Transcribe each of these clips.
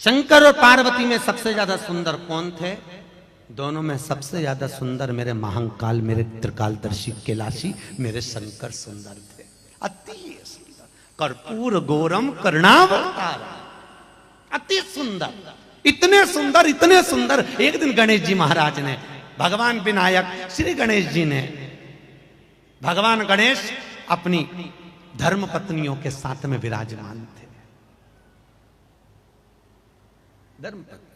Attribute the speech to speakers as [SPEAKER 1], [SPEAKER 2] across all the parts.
[SPEAKER 1] शंकर और पार्वती में सबसे ज्यादा सुंदर कौन थे? दोनों में सबसे ज्यादा सुंदर मेरे महाकाल, मेरे त्रिकालदर्शी कैलाशी, मेरे शंकर सुंदर थे। अति सुंदर, कर्पूर गौरम करुणावतार, अति सुंदर, इतने सुंदर, इतने सुंदर। एक दिन गणेश जी महाराज ने, भगवान विनायक श्री गणेश जी ने, भगवान गणेश अपनी धर्म पत्नियों के साथ में विराजमान थे। धर्म पत्नी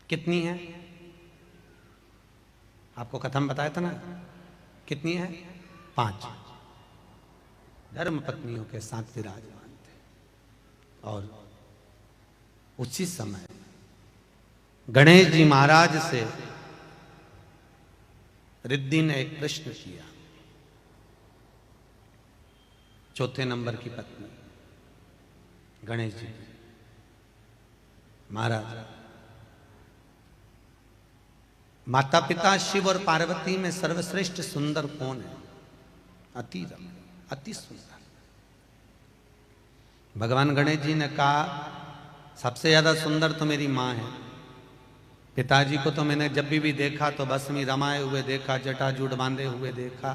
[SPEAKER 1] कितनी है? आपको कथम बताया था ना, कितनी है? 5 धर्म पत्नियों के साथ विराजमान थे। और उसी समय गणेश जी महाराज से रिद्धि ने एक प्रश्न किया। चौथे नंबर की पत्नी गणेश जी, महाराज, माता पिता शिव और पार्वती में सर्वश्रेष्ठ सुंदर कौन है? अति रमणीय, अति सुंदर। भगवान गणेश जी ने कहा सबसे ज्यादा सुंदर तो मेरी मां है। पिताजी को तो मैंने जब भी देखा तो बस में रमाए हुए देखा, जटाजूट बांधे हुए देखा,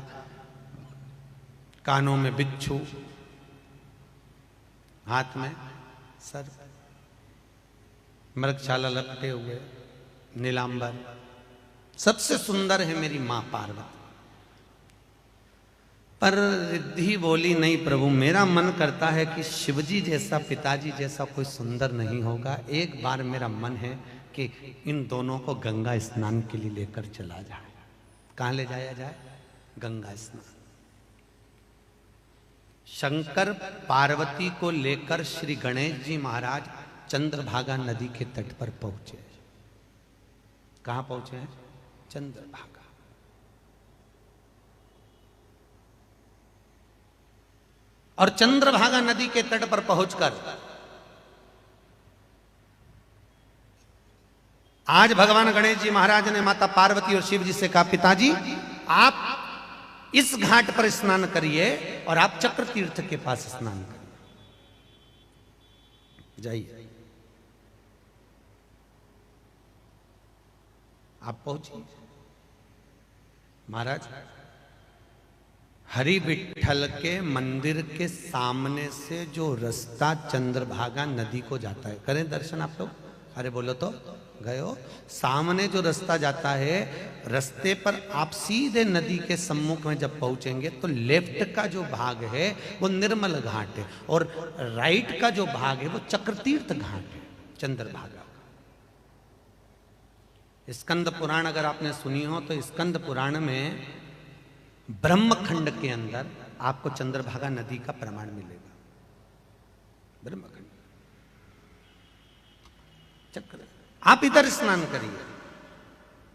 [SPEAKER 1] कानों में बिच्छू, हाथ में सर्प, मृगशाला लपटे हुए, नीलांबर। सबसे सुंदर है मेरी मां पार्वती। पर रिद्धि बोली, नहीं प्रभु, मेरा मन करता है कि शिवजी जैसा, पिताजी जैसा कोई सुंदर नहीं होगा। एक बार मेरा मन है कि इन दोनों को गंगा स्नान के लिए लेकर चला जाए। कहां ले जाया जाए? गंगा स्नान। शंकर पार्वती को लेकर श्री गणेश जी महाराज चंद्रभागा नदी के तट पर पहुंचे। कहां पहुंचे हैं? चंद्रभागा। और चंद्रभागा नदी के तट पर पहुंचकर आज भगवान गणेश जी महाराज ने माता पार्वती और शिव जी से कहा, पिताजी आप इस घाट पर स्नान करिए और आप चक्र तीर्थ के पास स्नान करिए, जाइए। आप पहुंचिए। महाराज, हरि विठल के मंदिर के सामने से जो रास्ता चंद्रभागा नदी को जाता है, करें दर्शन आप लोग? अरे बोलो तो, गए हो? सामने जो रास्ता जाता है, रास्ते पर आप सीधे नदी के सम्मुख में जब पहुंचेंगे तो लेफ्ट का जो भाग है वो निर्मल घाट है और राइट का जो भाग है वो चक्रतीर्थ घाट है, चंद्रभागा। स्कंद पुराण अगर आपने सुनी हो तो स्कंद पुराण में ब्रह्मखंड के अंदर आपको चंद्रभागा नदी का प्रमाण मिलेगा। ब्रह्मखंड चक्र, आप इधर स्नान करिए।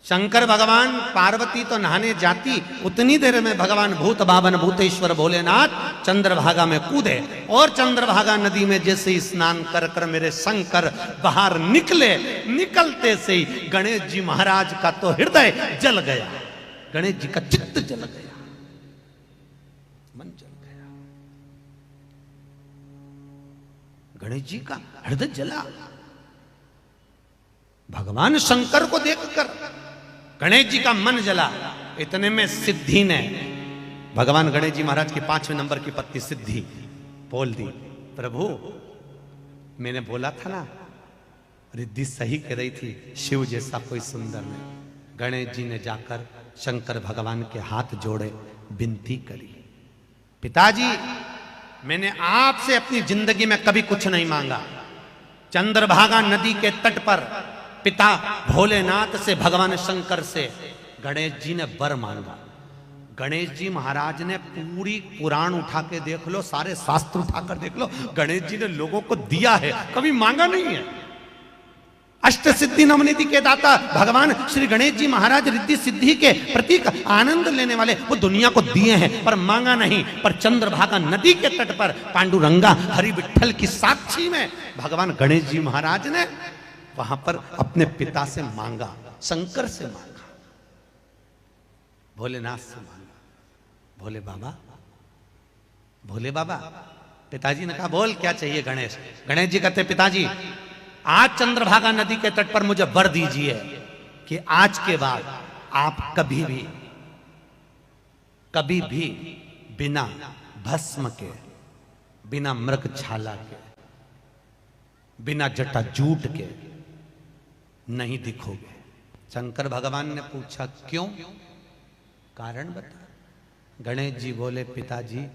[SPEAKER 1] शंकर भगवान, पार्वती तो नहाने जाती, उतनी देर में भगवान भूत बावन भूतेश्वर भोलेनाथ चंद्रभागा में कूदे और चंद्रभागा नदी में जैसे ही स्नान कर कर मेरे शंकर बाहर निकले, निकलते से ही गणेश जी महाराज का तो हृदय जल गया, गणेश जी का चित्त जल गया, मन जल गया। गणेश जी का हृदय जला। भगवान शंकर को देखकर गणेश जी का मन जला। इतने में सिद्धि ने, भगवान गणेश जी महाराज की 5वें नंबर की पत्नी सिद्धि बोल दी, प्रभु मैंने बोला था ना, रिद्धि सही कह रही थी, शिव जैसा कोई सुंदर नहीं। गणेश जी ने जाकर शंकर भगवान के हाथ जोड़े, विनती करी, पिताजी मैंने आपसे अपनी जिंदगी में कभी कुछ नहीं मांगा। चंद्रभागा नदी के तट पर पिता भोलेनाथ से, भगवान शंकर से गणेश जी ने वर मांगा। गणेश जी महाराज ने पूरी पुराण उठा के देख लो, सारे शास्त्र उठाकर देख लो, गणेश जी ने लोगों को दिया है, कभी मांगा नहीं है। अष्ट सिद्धि नवनिधि के दाता भगवान श्री गणेश जी महाराज रिद्धि सिद्धि के प्रतीक, आनंद लेने वाले, वो दुनिया को दिए हैं पर मांगा नहीं। पर चंद्रभागा नदी के तट पर पांडुरंगा हरि विठल की साक्षी में भगवान गणेश जी महाराज ने वहां पर अपने पिता से मांगा, शंकर से मांगा, भोलेनाथ से मांगा। भोले बाबा, भोले बाबा, पिताजी ने कहा बोल क्या चाहिए गणेश? गणेश जी कहते पिताजी आज चंद्रभागा नदी के तट पर मुझे वर दीजिए कि आज के बाद आप कभी भी बिना भस्म के, बिना मृग छाला के, बिना जटा जूट के नहीं दिखोगे। शंकर भगवान ने पूछा क्यों, कारण बता। गणेश जी बोले पिताजी,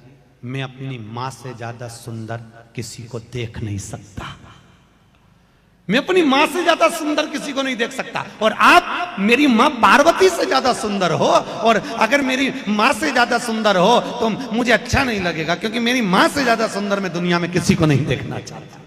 [SPEAKER 1] मैं अपनी मां से ज्यादा सुंदर किसी को देख नहीं सकता, मैं अपनी मां से ज्यादा सुंदर किसी को नहीं देख सकता। और आप मेरी मां पार्वती से ज्यादा सुंदर हो, और अगर मेरी मां से ज्यादा सुंदर हो तो मुझे अच्छा नहीं लगेगा, क्योंकि मेरी मां से ज्यादा सुंदर मैं दुनिया में किसी को नहीं देखना चाहता।